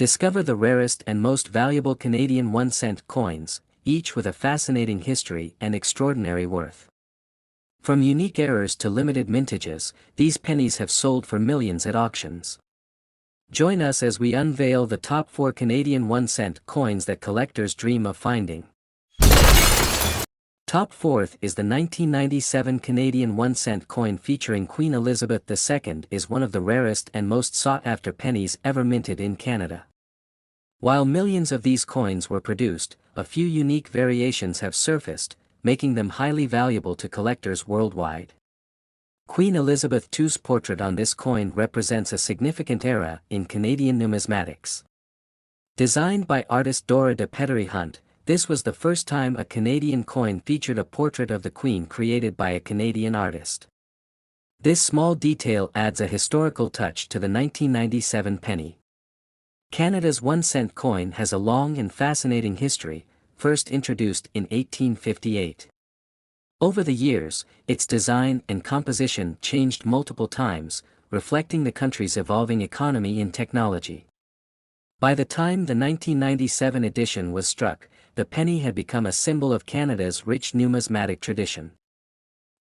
Discover the rarest and most valuable Canadian 1-cent coins, each with a fascinating history and extraordinary worth. From unique errors to limited mintages, these pennies have sold for millions at auctions. Join us as we unveil the top 4 Canadian 1-cent coins that collectors dream of finding. Top 4th is the 1997 Canadian 1-cent coin featuring Queen Elizabeth II. Is one of the rarest and most sought-after pennies ever minted in Canada. While millions of these coins were produced, a few unique variations have surfaced, making them highly valuable to collectors worldwide. Queen Elizabeth II's portrait on this coin represents a significant era in Canadian numismatics. Designed by artist Dora de Pettery Hunt, this was the first time a Canadian coin featured a portrait of the Queen created by a Canadian artist. This small detail adds a historical touch to the 1997 penny. Canada's 1-cent coin has a long and fascinating history, first introduced in 1858. Over the years, its design and composition changed multiple times, reflecting the country's evolving economy and technology. By the time the 1997 edition was struck, the penny had become a symbol of Canada's rich numismatic tradition.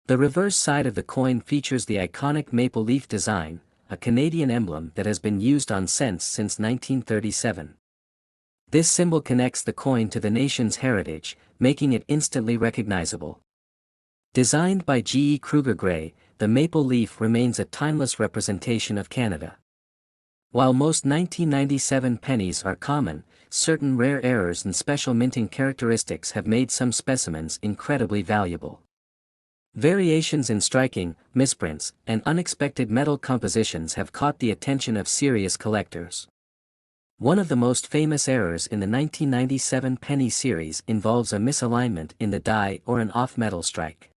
The reverse side of the coin features the iconic maple leaf design, a Canadian emblem that has been used on cents since 1937. This symbol connects the coin to the nation's heritage, making it instantly recognizable. Designed by G. E. Kruger Gray, the maple leaf remains a timeless representation of Canada. While most 1997 pennies are common, certain rare errors and special minting characteristics have made some specimens incredibly valuable. Variations in striking, misprints, and unexpected metal compositions have caught the attention of serious collectors. One of the most famous errors in the 1997 penny series involves a misalignment in the die or an off-metal strike.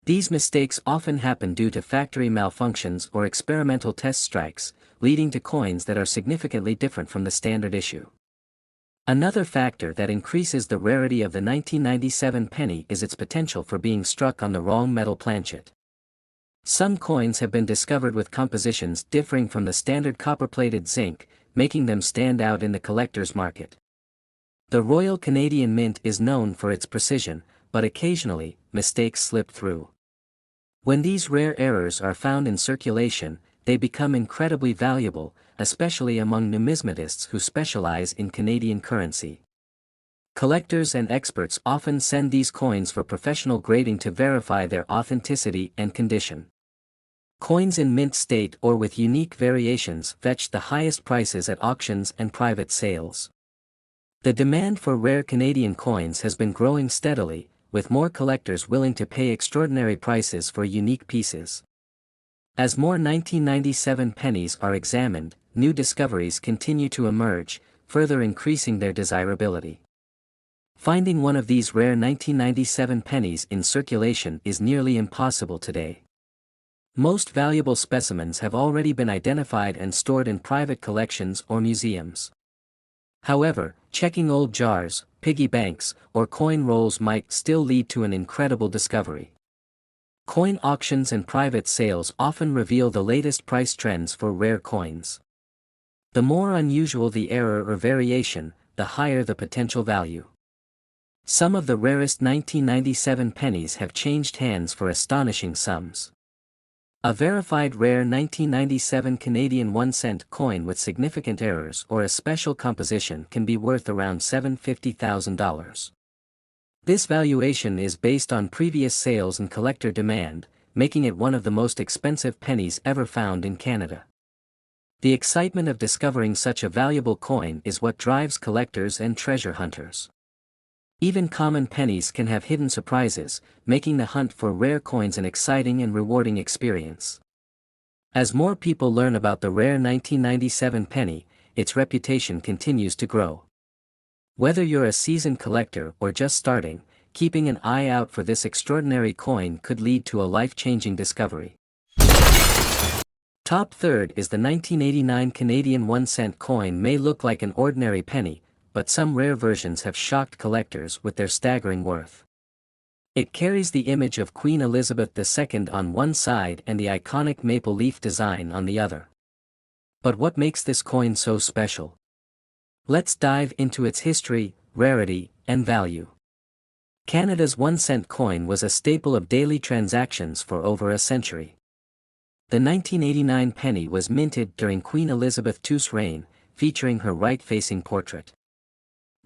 These mistakes often happen due to factory malfunctions or experimental test strikes, leading to coins that are significantly different from the standard issue. Another factor that increases the rarity of the 1997 penny is its potential for being struck on the wrong metal planchet. Some coins have been discovered with compositions differing from the standard copper-plated zinc, making them stand out in the collector's market. The Royal Canadian Mint is known for its precision, but occasionally, mistakes slip through. When these rare errors are found in circulation, they become incredibly valuable, especially among numismatists who specialize in Canadian currency. Collectors and experts often send these coins for professional grading to verify their authenticity and condition. Coins in mint state or with unique variations fetch the highest prices at auctions and private sales. The demand for rare Canadian coins has been growing steadily, with more collectors willing to pay extraordinary prices for unique pieces. As more 1997 pennies are examined, new discoveries continue to emerge, further increasing their desirability. Finding one of these rare 1997 pennies in circulation is nearly impossible today. Most valuable specimens have already been identified and stored in private collections or museums. However, checking old jars, piggy banks, or coin rolls might still lead to an incredible discovery. Coin auctions and private sales often reveal the latest price trends for rare coins. The more unusual the error or variation, the higher the potential value. Some of the rarest 1997 pennies have changed hands for astonishing sums. A verified rare 1997 Canadian 1-cent coin with significant errors or a special composition can be worth around $750,000. This valuation is based on previous sales and collector demand, making it one of the most expensive pennies ever found in Canada. The excitement of discovering such a valuable coin is what drives collectors and treasure hunters. Even common pennies can have hidden surprises, making the hunt for rare coins an exciting and rewarding experience. As more people learn about the rare 1997 penny, its reputation continues to grow. Whether you're a seasoned collector or just starting, keeping an eye out for this extraordinary coin could lead to a life-changing discovery. Top third is the 1989 Canadian 1-cent coin. May look like an ordinary penny, but some rare versions have shocked collectors with their staggering worth. It carries the image of Queen Elizabeth II on one side and the iconic maple leaf design on the other. But what makes this coin so special? Let's dive into its history, rarity, and value. Canada's 1-cent coin was a staple of daily transactions for over a century. The 1989 penny was minted during Queen Elizabeth II's reign, featuring her right-facing portrait.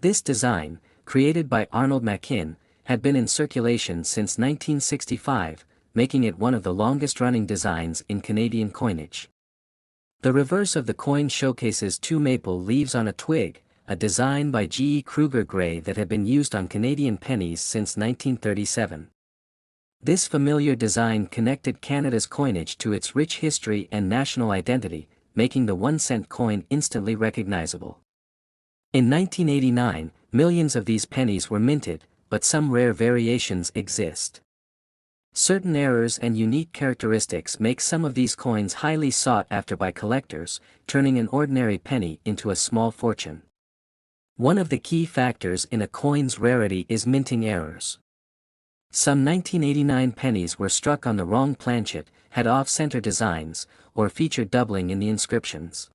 This design, created by Arnold Machin, had been in circulation since 1965, making it one of the longest-running designs in Canadian coinage. The reverse of the coin showcases two maple leaves on a twig, a design by G. E. Kruger Gray that had been used on Canadian pennies since 1937. This familiar design connected Canada's coinage to its rich history and national identity, making the 1-cent coin instantly recognizable. In 1989, millions of these pennies were minted, but some rare variations exist. Certain errors and unique characteristics make some of these coins highly sought after by collectors, turning an ordinary penny into a small fortune. One of the key factors in a coin's rarity is minting errors. Some 1989 pennies were struck on the wrong planchet, had off-center designs, or featured doubling in the inscriptions.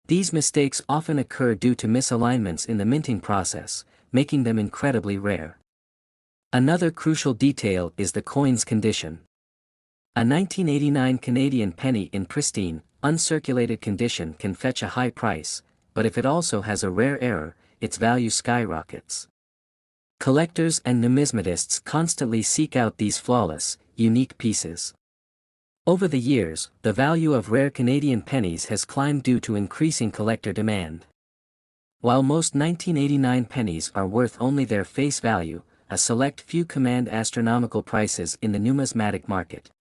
These mistakes often occur due to misalignments in the minting process, making them incredibly rare. Another crucial detail is the coin's condition. A 1989 Canadian penny in pristine, uncirculated condition can fetch a high price, but if it also has a rare error, its value skyrockets. Collectors and numismatists constantly seek out these flawless, unique pieces. Over the years, the value of rare Canadian pennies has climbed due to increasing collector demand. While most 1989 pennies are worth only their face value, a select few command astronomical prices in the numismatic market.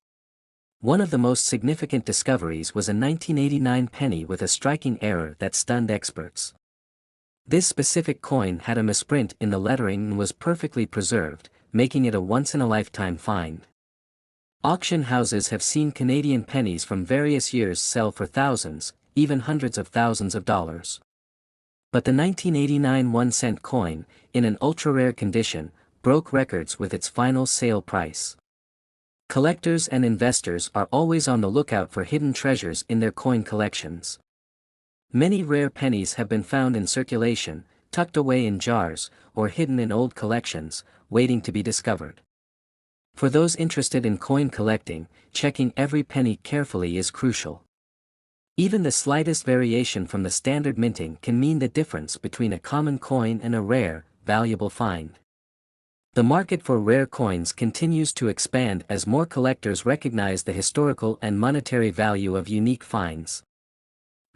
One of the most significant discoveries was a 1989 penny with a striking error that stunned experts. This specific coin had a misprint in the lettering and was perfectly preserved, making it a once-in-a-lifetime find. Auction houses have seen Canadian pennies from various years sell for thousands, even hundreds of thousands of dollars. But the 1989 1-cent coin, in an ultra-rare condition, broke records with its final sale price. Collectors and investors are always on the lookout for hidden treasures in their coin collections. Many rare pennies have been found in circulation, tucked away in jars, or hidden in old collections, waiting to be discovered. For those interested in coin collecting, checking every penny carefully is crucial. Even the slightest variation from the standard minting can mean the difference between a common coin and a rare, valuable find. The market for rare coins continues to expand as more collectors recognize the historical and monetary value of unique finds.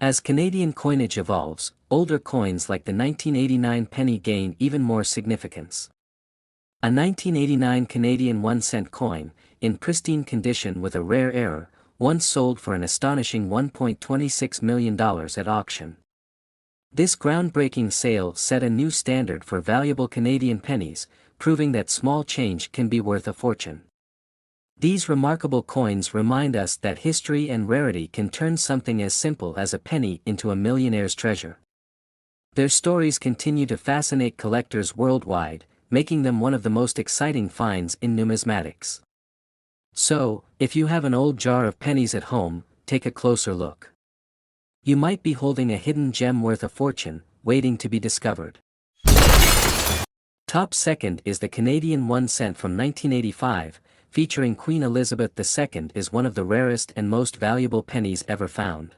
As Canadian coinage evolves, older coins like the 1989 penny gain even more significance. A 1989 Canadian 1-cent coin, in pristine condition with a rare error, once sold for an astonishing $1.26 million at auction. This groundbreaking sale set a new standard for valuable Canadian pennies, proving that small change can be worth a fortune. These remarkable coins remind us that history and rarity can turn something as simple as a penny into a millionaire's treasure. Their stories continue to fascinate collectors worldwide, making them one of the most exciting finds in numismatics. So, if you have an old jar of pennies at home, take a closer look. You might be holding a hidden gem worth a fortune, waiting to be discovered. Top second is the Canadian 1-cent from 1985, featuring Queen Elizabeth II, is one of the rarest and most valuable pennies ever found.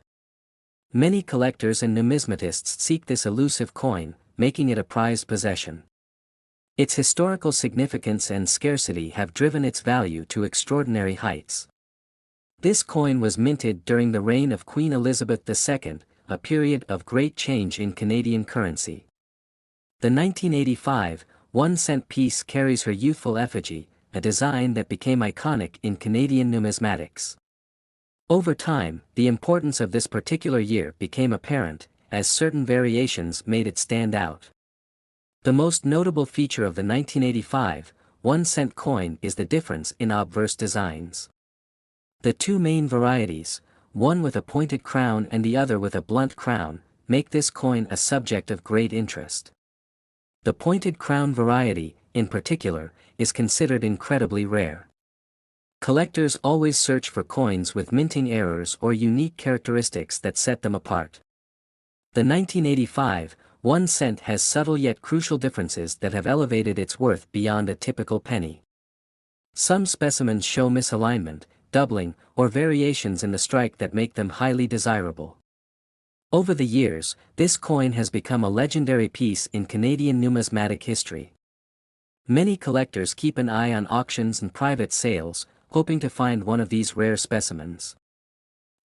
Many collectors and numismatists seek this elusive coin, making it a prized possession. Its historical significance and scarcity have driven its value to extraordinary heights. This coin was minted during the reign of Queen Elizabeth II, a period of great change in Canadian currency. The 1985 1-cent piece carries her youthful effigy, a design that became iconic in Canadian numismatics. Over time, the importance of this particular year became apparent, as certain variations made it stand out. The most notable feature of the 1985 1-cent coin is the difference in obverse designs. The two main varieties, one with a pointed crown and the other with a blunt crown, make this coin a subject of great interest. The pointed crown variety, in particular, is considered incredibly rare. Collectors always search for coins with minting errors or unique characteristics that set them apart. The 1985 1 cent has subtle yet crucial differences that have elevated its worth beyond a typical penny. Some specimens show misalignment, doubling, or variations in the strike that make them highly desirable. Over the years, this coin has become a legendary piece in Canadian numismatic history. Many collectors keep an eye on auctions and private sales, hoping to find one of these rare specimens.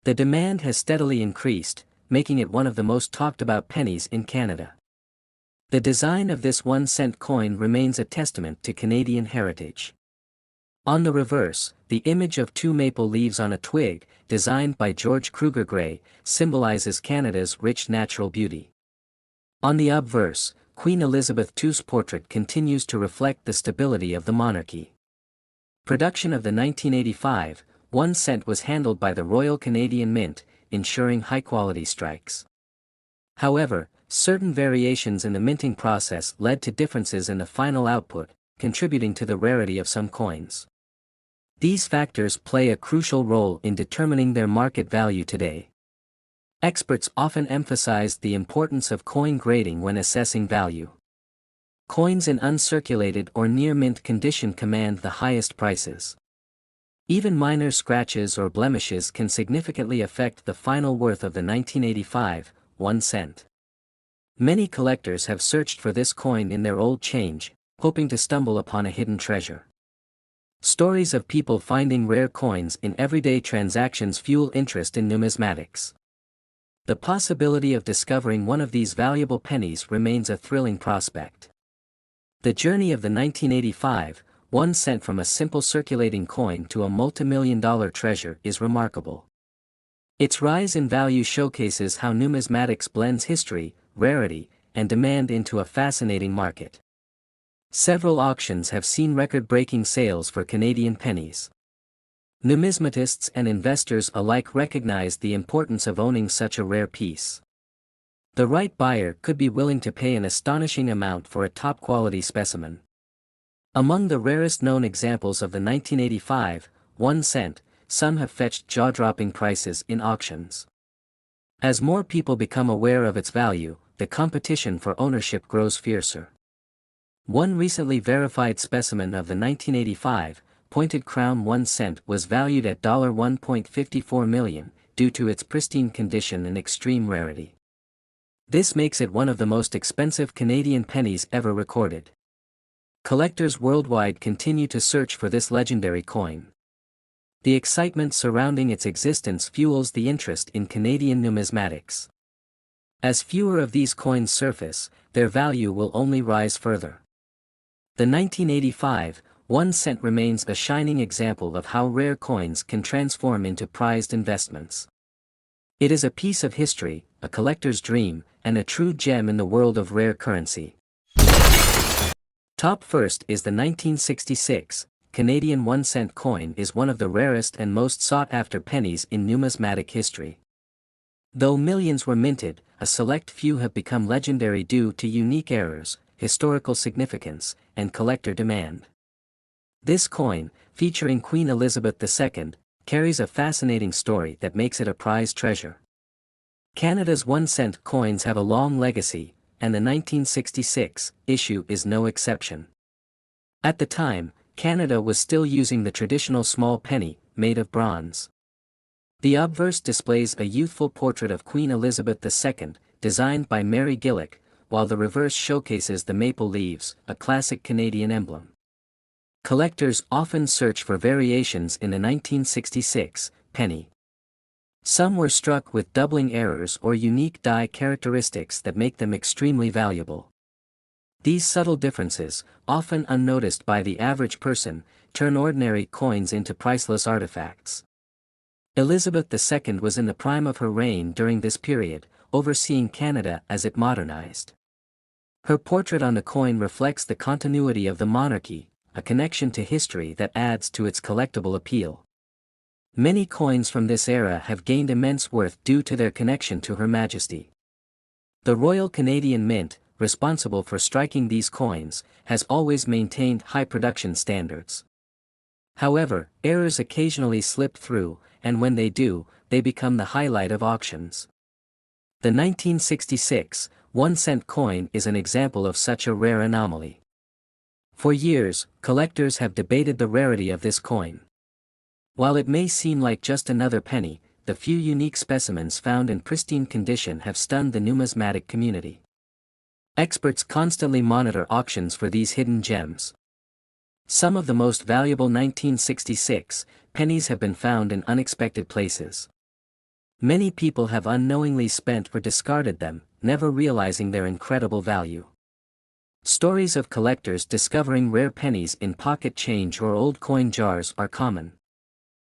The demand has steadily increased, making it one of the most talked about pennies in Canada. The design of this 1 cent coin remains a testament to Canadian heritage. On the reverse, the image of two maple leaves on a twig, designed by George Kruger Gray, symbolizes Canada's rich natural beauty. On the obverse, Queen Elizabeth II's portrait continues to reflect the stability of the monarchy. Production of the 1985 1 cent was handled by the Royal Canadian Mint, ensuring high-quality strikes. However, certain variations in the minting process led to differences in the final output, contributing to the rarity of some coins. These factors play a crucial role in determining their market value today. Experts often emphasize the importance of coin grading when assessing value. Coins in uncirculated or near-mint condition command the highest prices. Even minor scratches or blemishes can significantly affect the final worth of the 1985 1 cent. Many collectors have searched for this coin in their old change, hoping to stumble upon a hidden treasure. Stories of people finding rare coins in everyday transactions fuel interest in numismatics. The possibility of discovering one of these valuable pennies remains a thrilling prospect. The journey of the 1985 1 cent from a simple circulating coin to a multimillion-dollar treasure is remarkable. Its rise in value showcases how numismatics blends history, rarity, and demand into a fascinating market. Several auctions have seen record-breaking sales for Canadian pennies. Numismatists and investors alike recognize the importance of owning such a rare piece. The right buyer could be willing to pay an astonishing amount for a top-quality specimen. Among the rarest known examples of the 1985 1 cent, some have fetched jaw-dropping prices in auctions. As more people become aware of its value, the competition for ownership grows fiercer. One recently verified specimen of the 1985 pointed crown 1 cent was valued at $1.54 million, due to its pristine condition and extreme rarity. This makes it one of the most expensive Canadian pennies ever recorded. Collectors worldwide continue to search for this legendary coin. The excitement surrounding its existence fuels the interest in Canadian numismatics. As fewer of these coins surface, their value will only rise further. The 1985 1 cent remains a shining example of how rare coins can transform into prized investments. It is a piece of history, a collector's dream, and a true gem in the world of rare currency. Top first is the 1966 Canadian 1 cent coin, is one of the rarest and most sought-after pennies in numismatic history. Though millions were minted, a select few have become legendary due to unique errors, historical significance, and collector demand. This coin, featuring Queen Elizabeth II, carries a fascinating story that makes it a prized treasure. Canada's 1 cent coins have a long legacy, and the 1966 issue is no exception. At the time, Canada was still using the traditional small penny, made of bronze. The obverse displays a youthful portrait of Queen Elizabeth II, designed by Mary Gillick, while the reverse showcases the maple leaves, a classic Canadian emblem. Collectors often search for variations in the 1966 penny. Some were struck with doubling errors or unique die characteristics that make them extremely valuable. These subtle differences, often unnoticed by the average person, turn ordinary coins into priceless artifacts. Elizabeth II was in the prime of her reign during this period, overseeing Canada as it modernized. Her portrait on the coin reflects the continuity of the monarchy, a connection to history that adds to its collectible appeal. Many coins from this era have gained immense worth due to their connection to Her Majesty. The Royal Canadian Mint, responsible for striking these coins, has always maintained high production standards. However, errors occasionally slip through, and when they do, they become the highlight of auctions. The 1966 1-cent coin is an example of such a rare anomaly. For years, collectors have debated the rarity of this coin. While it may seem like just another penny, the few unique specimens found in pristine condition have stunned the numismatic community. Experts constantly monitor auctions for these hidden gems. Some of the most valuable 1966 pennies have been found in unexpected places. Many people have unknowingly spent or discarded them, never realizing their incredible value. Stories of collectors discovering rare pennies in pocket change or old coin jars are common.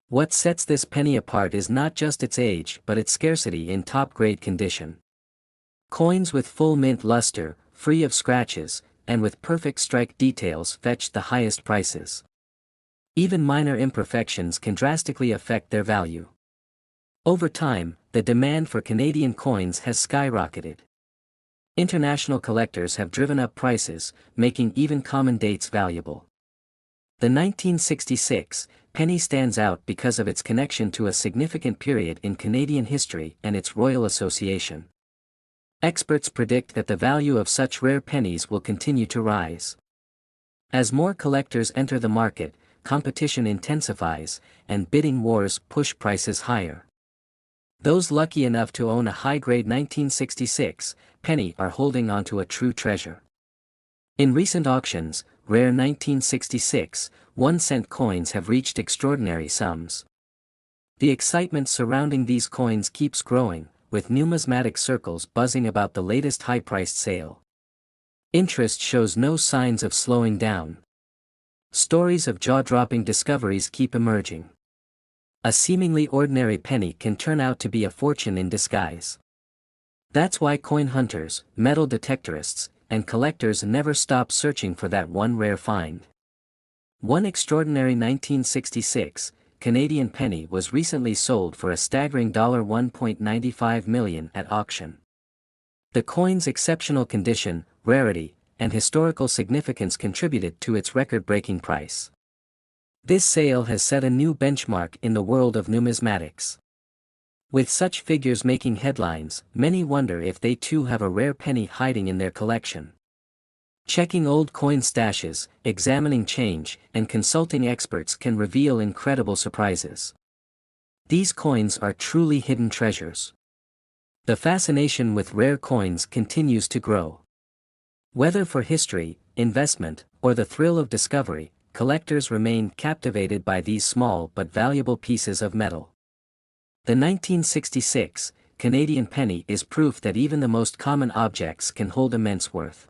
What sets this penny apart is not just its age but its scarcity in top-grade condition. Coins with full mint luster, free of scratches, and with perfect strike details fetch the highest prices. Even minor imperfections can drastically affect their value. Over time, the demand for Canadian coins has skyrocketed. International collectors have driven up prices, making even common dates valuable. The 1966 penny stands out because of its connection to a significant period in Canadian history and its royal association. Experts predict that the value of such rare pennies will continue to rise. As more collectors enter the market, competition intensifies, and bidding wars push prices higher. Those lucky enough to own a high-grade 1966 penny are holding onto a true treasure. In recent auctions, rare 1966 1-cent coins have reached extraordinary sums. The excitement surrounding these coins keeps growing, with numismatic circles buzzing about the latest high-priced sale. Interest shows no signs of slowing down. Stories of jaw-dropping discoveries keep emerging. A seemingly ordinary penny can turn out to be a fortune in disguise. That's why coin hunters, metal detectorists, and collectors never stop searching for that one rare find. One extraordinary 1966 Canadian penny was recently sold for a staggering $1.95 million at auction. The coin's exceptional condition, rarity, and historical significance contributed to its record-breaking price. This sale has set a new benchmark in the world of numismatics. With such figures making headlines, many wonder if they too have a rare penny hiding in their collection. Checking old coin stashes, examining change, and consulting experts can reveal incredible surprises. These coins are truly hidden treasures. The fascination with rare coins continues to grow. Whether for history, investment, or the thrill of discovery, collectors remain captivated by these small but valuable pieces of metal. The 1966 Canadian penny is proof that even the most common objects can hold immense worth.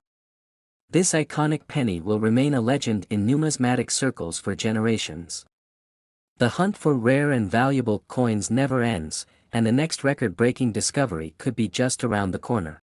This iconic penny will remain a legend in numismatic circles for generations. The hunt for rare and valuable coins never ends, and the next record-breaking discovery could be just around the corner.